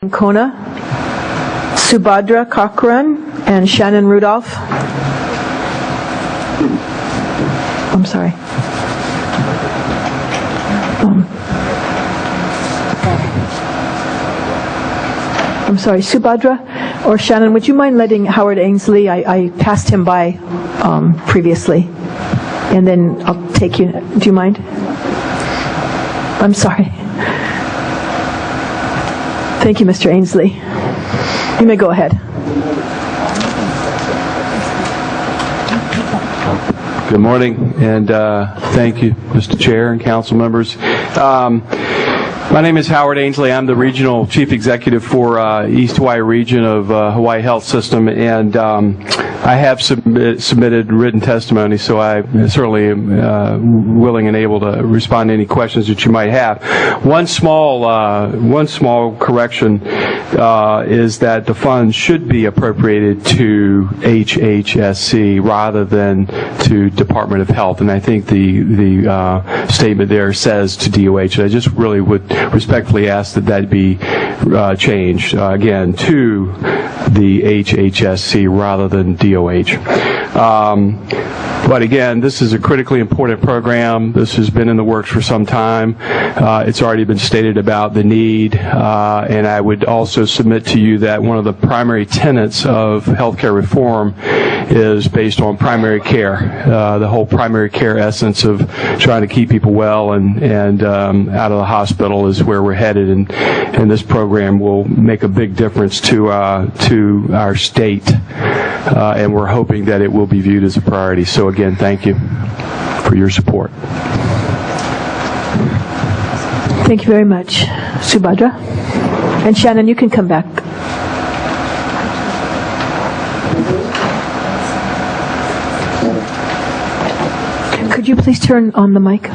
Ancona, Subhadra Cochran, and Shannon Rudolph. I'm sorry. I'm sorry, Subhadra or Shannon, would you mind letting Howard Ainsley, I passed him by previously, and then I'll take you, do you mind? I'm sorry. Thank you, Mr. Ainsley. You may go ahead. Good morning, and thank you, Mr. Chair and council members. My name is Howard Ainsley. I'm the Regional Chief Executive for East Hawaii Region of Hawaii Health System, and I have submitted written testimony, so I certainly am willing and able to respond to any questions that you might have. One small correction is that the funds should be appropriated to HHSC rather than to Department of Health, and I think the statement there says to DOH. And I just really would respectfully ask that that be changed again to the HHSC rather than DOH. But again, this is a critically important program. This has been in the works for some time. It's already been stated about the need, and I would also submit to you that one of the primary tenets of healthcare reform is based on primary care. The whole primary care essence of trying to keep people well and out of the hospital is where we're headed, and this program will make a big difference to our state, and we're hoping that it will be viewed as a priority. So again, thank you for your support. Thank you very much, Subhadra. And Shannon, you can come back. Could you please turn on the mic?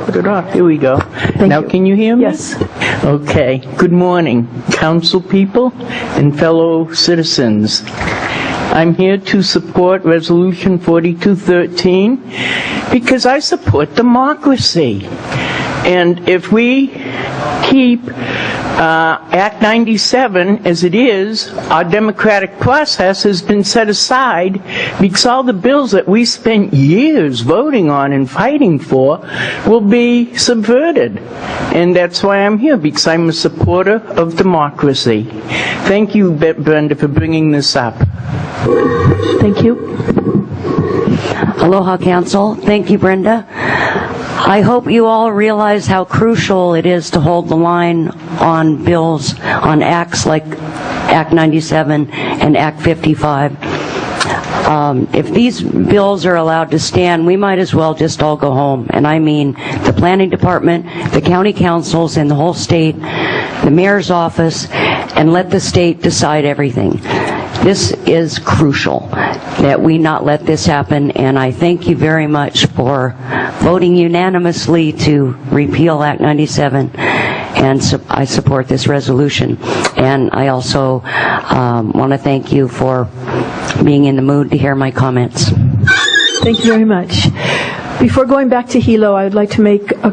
Put it off. Here we go. Now, can you hear me? Yes. Okay. Good morning, council people and fellow citizens. I'm here to support Resolution 4213 because I support democracy. And if we keep Act 97 as it is, our democratic process has been set aside because all the bills that we spent years voting on and fighting for will be subverted. And that's why I'm here, because I'm a supporter of democracy. Thank you, Brenda, for bringing this up. Thank you. Aloha, Council. Thank you, Brenda. I hope you all realize how crucial it is to hold the line on bills, on acts like Act 97 and Act 55. If these bills are allowed to stand, we might as well just all go home. And I mean the planning department, the county councils, and the whole state, the mayor's office, and let the state decide everything. This is crucial that we not let this happen, and I thank you very much for voting unanimously to repeal Act 97, and I support this resolution. And I also want to thank you for being in the mood to hear my comments. Thank you very much. Before going back to Hilo, I would like to make a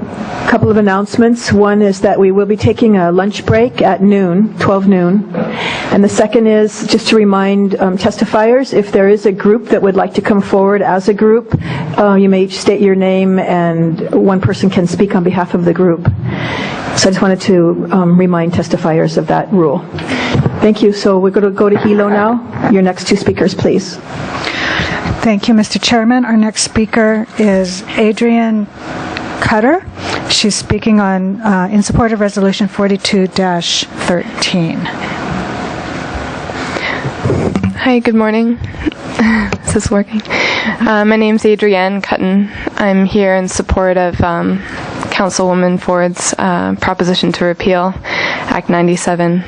couple of announcements. One is that we will be taking a lunch break at noon, 12 noon. And the second is just to remind testifiers, if there is a group that would like to come forward as a group, you may each state your name and one person can speak on behalf of the group. So I just wanted to remind testifiers of that rule. Thank you. So we're going to go to Hilo now. Your next two speakers, please. Thank you, Mr. Chairman. Our next speaker is Adrienne Cutten. She's speaking on in support of Resolution 42-13. Hi, good morning. Is this working? My name's Adrienne Cutten. I'm here in support of Councilwoman Ford's proposition to repeal Act 97.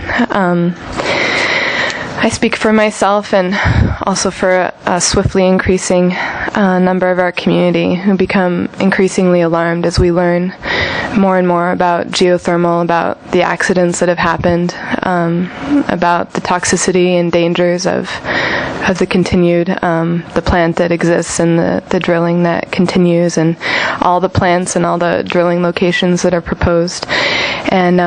I speak for myself and also for a swiftly increasing number of our community who become increasingly alarmed as we learn more and more about geothermal, about the accidents that have happened, about the toxicity and dangers of the continued the plant that exists and the drilling that continues, and all the plants and all the drilling locations that are proposed, and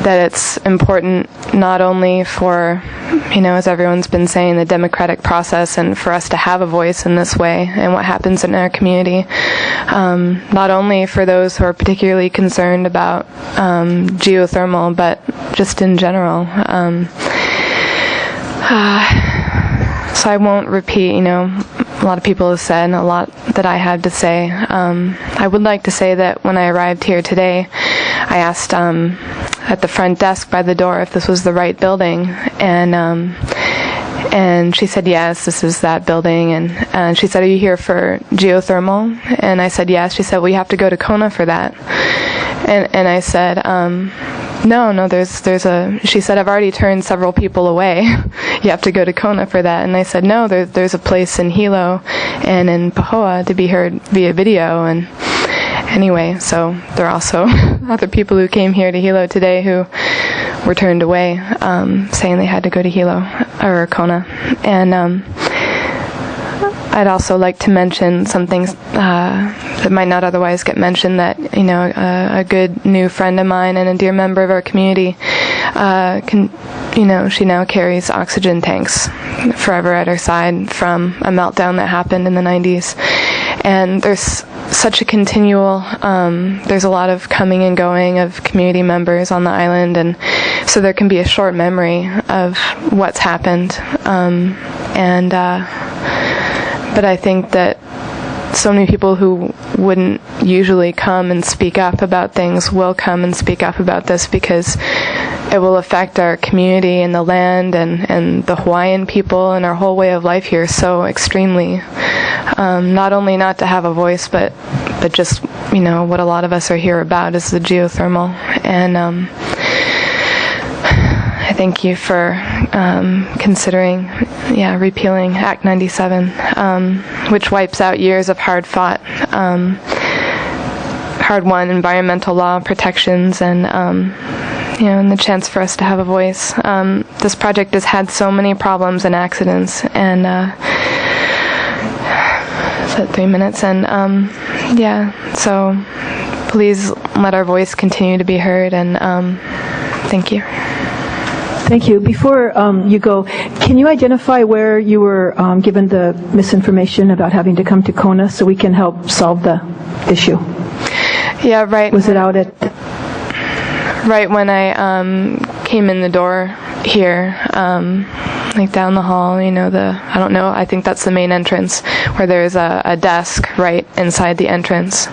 that it's important not only for, as everyone's been saying, the democratic process, and for us to have a voice in this way and what happens in our community, not only for those who are particularly concerned about geothermal, but just in general. So I won't repeat, a lot of people have said a lot that I had to say. I would like to say that when I arrived here today, I asked at the front desk by the door if this was the right building, and she said, yes, this is that building, and she said, are you here for geothermal? And I said, yes. She said, well, you have to go to Kona for that. And I said, no, she said, I've already turned several people away. You have to go to Kona for that. And I said, no, there's a place in Hilo and in Pahoa to be heard via video. And anyway, so there are also other people who came here to Hilo today who were turned away, saying they had to go to Hilo or Kona. And I'd also like to mention some things that might not otherwise get mentioned, that, a good new friend of mine and a dear member of our community she now carries oxygen tanks forever at her side from a meltdown that happened in the 90s. And there's such a continual, there's a lot of coming and going of community members on the island, and so there can be a short memory of what's happened. But I think that so many people who wouldn't usually come and speak up about things will come and speak up about this, because it will affect our community and the land and the Hawaiian people and our whole way of life here so extremely. Not only not to have a voice, but just, what a lot of us are here about is the geothermal. And I thank you for considering, repealing Act 97, which wipes out years of hard-fought, hard-won environmental law protections, and and the chance for us to have a voice. This project has had so many problems and accidents, and is that 3 minutes? And so please let our voice continue to be heard, and thank you. Thank you. Before you go, can you identify where you were given the misinformation about having to come to Kona so we can help solve the issue? Yeah, right. Was it out at... Right when I came in the door here, like down the hall, I don't know, I think that's the main entrance, where there's a desk right inside the entrance,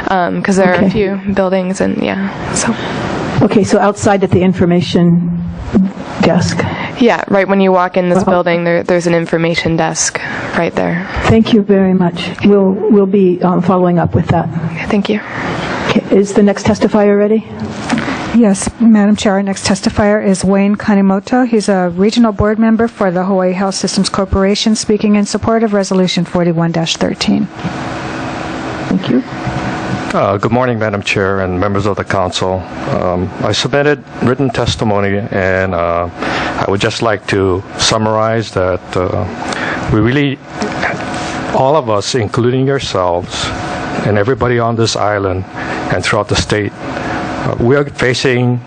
because there are a few buildings, and so. Okay, so outside at the information desk. Yeah, right when you walk in this building, there's an information desk right there. Thank you very much. We'll be following up with that. Thank you. Okay, is the next testifier ready? Yes, Madam Chair, our next testifier is Wayne Kanemota. He's a regional board member for the Hawaii Health Systems Corporation, speaking in support of Resolution 41-13. Thank you. Good morning, Madam Chair and members of the Council. I submitted written testimony, and I would just like to summarize that we really, all of us, including yourselves and everybody on this island and throughout the state, we are facing,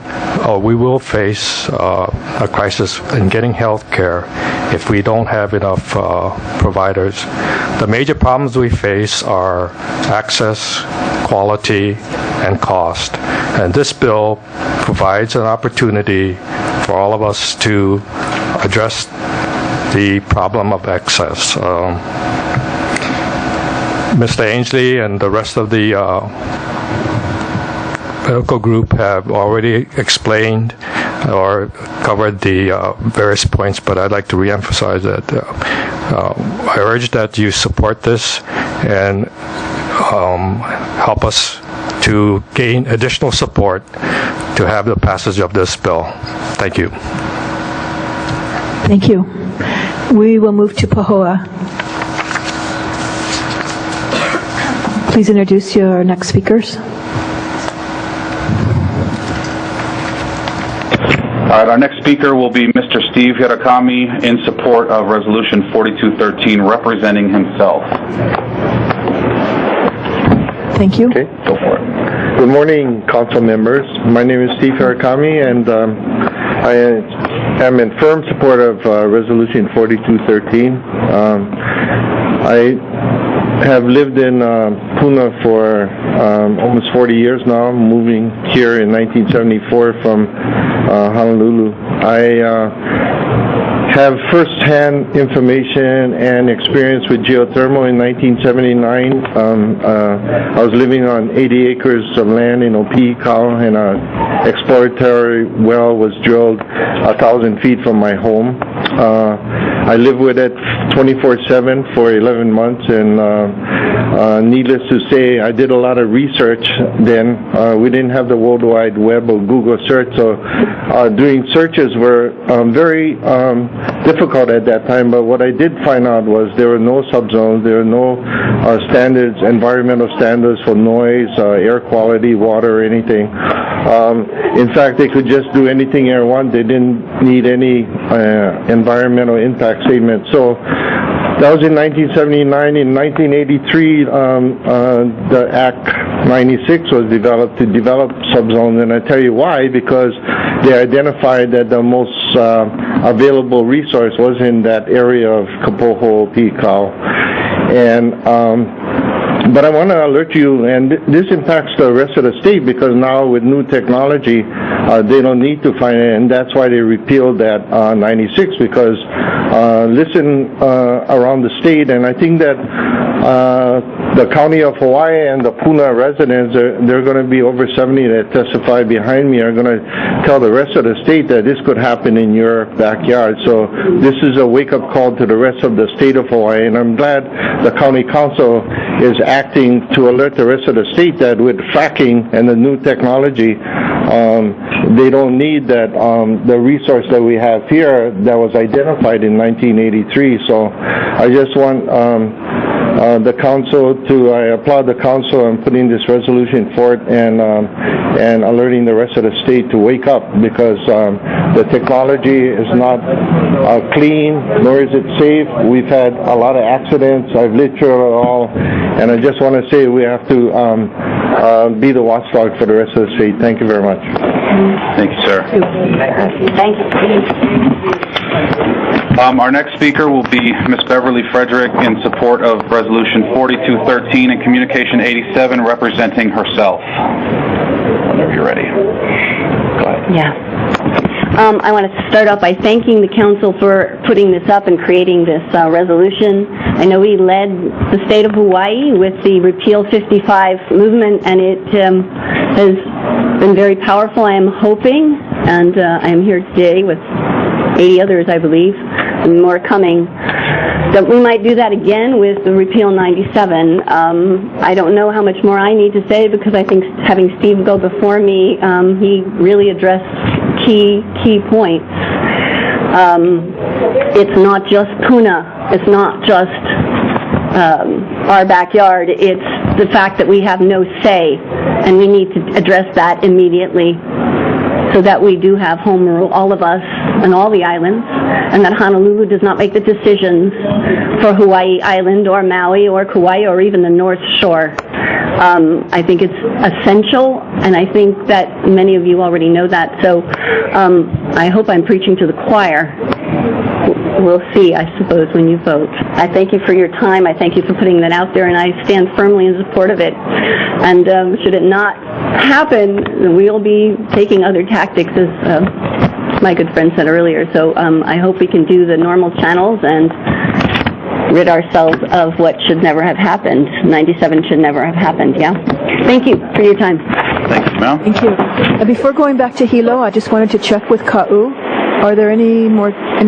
or we will face, a crisis in getting health care if we don't have enough providers. The major problems we face are access, quality, and cost. And this bill provides an opportunity for all of us to address the problem of access. Mr. Ainsley and the rest of the medical group have already explained or covered the various points, but I'd like to reemphasize that I urge that you support this and help us to gain additional support to have the passage of this bill. Thank you. Thank you. We will move to Pahoa. Please introduce your next speakers. All right, our next speaker will be Mr. Steve Hirakami in support of Resolution 4213, representing himself. Thank you. Okay. Go for it. Good morning, council members. My name is Steve Hirakami, and I am in firm support of Resolution 4213. I have lived in Puna for almost 40 years now, moving here in 1974 from Honolulu. I have first-hand information and experience with geothermal in 1979. I was living on 80 acres of land in Opikau, and an exploratory well was drilled 1,000 feet from my home. I lived with it 24/7 for 11 months, and needless to say, I did a lot of research then. We didn't have the World Wide Web or Google search, so doing searches were very difficult at that time. But what I did find out was there were no subzones, there were no standards, environmental standards for noise, air quality, water, or anything. In fact, they could just do anything they want. They didn't need any environmental impact statement. So that was in 1979. In 1983, the Act 96 was developed to develop subzones, and I tell you why, because they identified that the most available resource was in that area of Kapoho, Pikau. But I want to alert you, and this impacts the rest of the state, because now with new technology, they don't need to find it, and that's why they repealed that 96, because listen around the state, and I think that the county of Hawaii and the Puna residents, they're going to be over 70 that testify behind me, are going to tell the rest of the state that this could happen in your backyard. So this is a wake-up call to the rest of the state of Hawaii, and I'm glad the county council is acting to alert the rest of the state that with fracking and the new technology, they don't need that the resource that we have here that was identified in 1983. So I just want the council to, I applaud the council on putting this resolution forward and alerting the rest of the state to wake up, because the technology is not clean, nor is it safe. We've had a lot of accidents. I've lived through it all, and I just want to say we have to be the watchdog for the rest of the state. Thank you very much. Thank you, sir. Thank you. Our next speaker will be Ms. Beverly Frederick in support of Resolution 4213 and Communication 87, representing herself. Whenever you're ready. Go ahead. Yeah. I want to start off by thanking the council for putting this up and creating this resolution. I know we led the state of Hawaii with the Repeal 55 movement, and it has been very powerful. I am hoping, and I am here today with 80 others, I believe, and more coming, that we might do that again with the Repeal 97. I don't know how much more I need to say, because I think having Steve go before me, he really addressed key points. It's not just Puna. It's not just our backyard. It's the fact that we have no say, and we need to address that immediately, so that we do have home rule, all of us and all the islands, and that Honolulu does not make the decisions for Hawaii Island or Maui or Kauai or even the North Shore. I think it's essential, and I think that many of you already know that, so I hope I'm preaching to the choir. We'll see, I suppose, when you vote. I thank you for your time. I thank you for putting that out there, and I stand firmly in support of it. And should it not happen, we'll be taking other tactics, as my good friend said earlier. So I hope we can do the normal channels and rid ourselves of what should never have happened. 97 should never have happened, yeah? Thank you for your time. Thank you, ma'am. Thank you. Before going back to Hilo, I just wanted to check with Ka'u. Are there any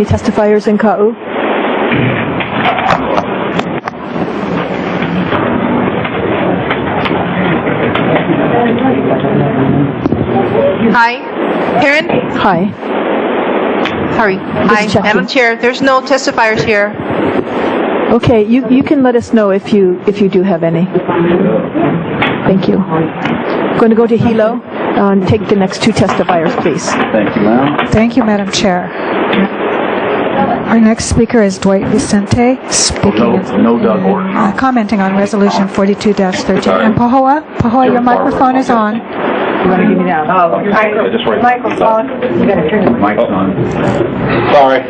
testifiers in Ka'u? Hi. Karen? Hi. Sorry. Hi, checking. Madam Chair. There's no testifiers here. Okay, you can let us know if you do have any. Thank you. Going to go to Hilo. take the next two testifiers, please. Thank you, ma'am. Thank you, Madam Chair. Our next speaker is Dwight Vicente, speaking commenting on Resolution 42-13. And Pahoa, your microphone is on. You want to give me that? Oh, microphone. You got to turn the mic's on. Sorry.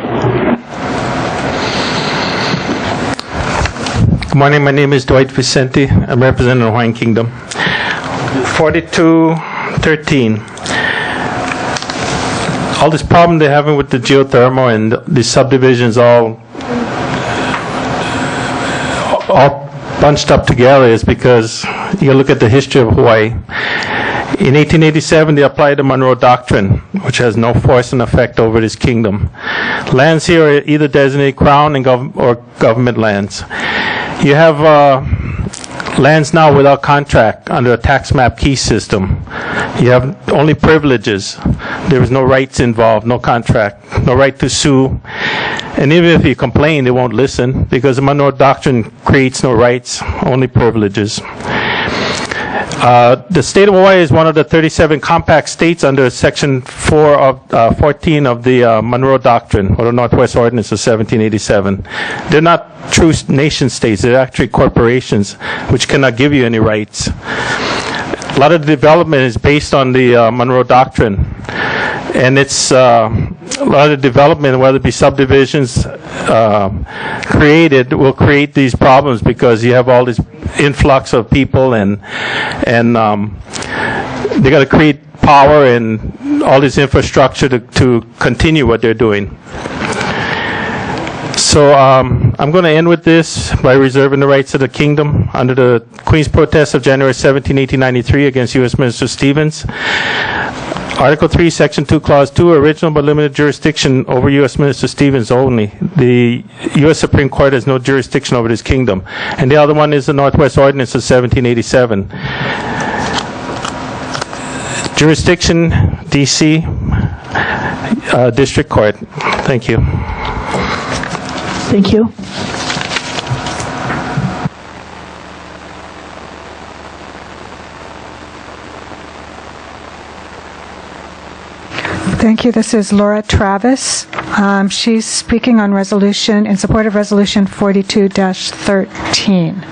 Good morning. My name is Dwight Vicente. I'm representing the Hawaiian Kingdom. 4213. All this problem they're having with the geothermal and the subdivisions all bunched up together is because you look at the history of Hawaii. In 1887, they applied the Monroe Doctrine, which has no force and effect over this kingdom. Lands here are either designated crown and or government lands. You have lands now without contract under a tax map key system. You have only privileges. There is no rights involved, no contract, no right to sue. And even if you complain, they won't listen because the Monroe Doctrine creates no rights, only privileges. The state of Hawaii is one of the 37 compact states under Section 14 of the Monroe Doctrine, or the Northwest Ordinance of 1787. They're not true nation states. They're actually corporations, which cannot give you any rights. A lot of the development is based on the Monroe Doctrine. And it's a lot of development, whether it be subdivisions created, will create these problems because you have all this influx of people and they got to create power and all this infrastructure to continue what they're doing. So I'm going to end with this by reserving the rights of the kingdom under the Queen's Protest of January 17, 1893 against U.S. Minister Stevens. Article 3, Section 2, Clause 2, original but limited jurisdiction over U.S. Minister Stevens only. The U.S. Supreme Court has no jurisdiction over this kingdom. And the other one is the Northwest Ordinance of 1787. Jurisdiction, D.C., District Court. Thank you. Thank you. Thank you. This is Laura Travis. She's speaking on resolution, in support of Resolution 42-13.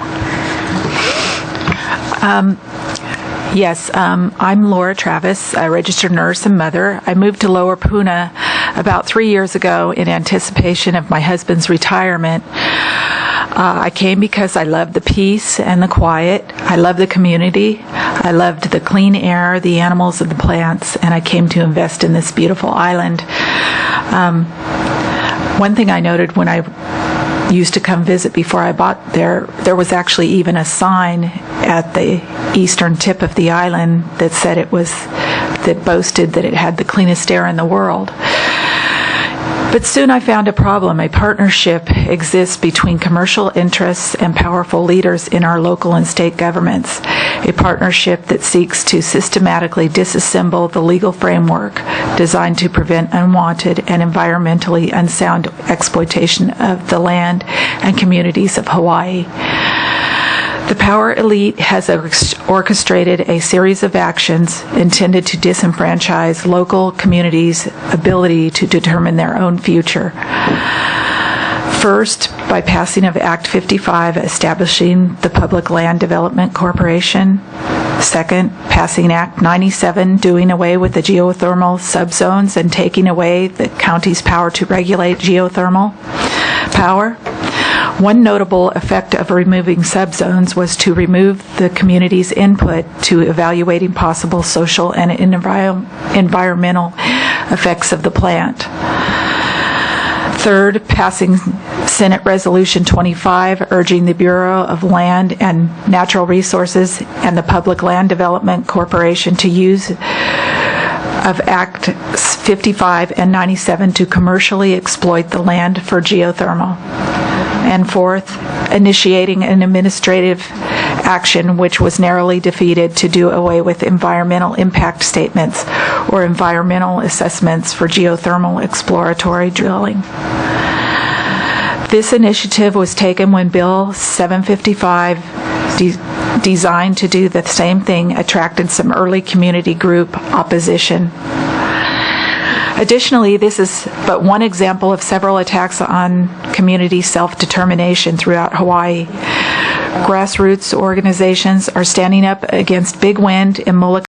Yes, I'm Laura Travis, a registered nurse and mother. I moved to Lower Puna about 3 years ago in anticipation of my husband's retirement. I came because I loved the peace and the quiet. I loved the community. I loved the clean air, the animals, and the plants, and I came to invest in this beautiful island. One thing I noted when I used to come visit before I bought there was actually even a sign at the eastern tip of the island that said that boasted that it had the cleanest air in the world. But soon I found a problem. A partnership exists between commercial interests and powerful leaders in our local and state governments. A partnership that seeks to systematically disassemble the legal framework designed to prevent unwanted and environmentally unsound exploitation of the land and communities of Hawaii. The power elite has orchestrated a series of actions intended to disenfranchise local communities' ability to determine their own future. First, by passing of Act 55, establishing the Public Land Development Corporation. Second, passing Act 97, doing away with the geothermal subzones and taking away the county's power to regulate geothermal power. One notable effect of removing subzones was to remove the community's input to evaluating possible social and environmental effects of the plant. Third, passing Senate Resolution 25, urging the Bureau of Land and Natural Resources and the Public Land Development Corporation to use of Act 55 and 97 to commercially exploit the land for geothermal. And fourth, initiating an administrative action which was narrowly defeated to do away with environmental impact statements or environmental assessments for geothermal exploratory drilling. This initiative was taken when Bill 755 designed to do the same thing attracted some early community group opposition. Additionally, this is but one example of several attacks on community self-determination throughout Hawaii. Grassroots organizations are standing up against big wind and Molokai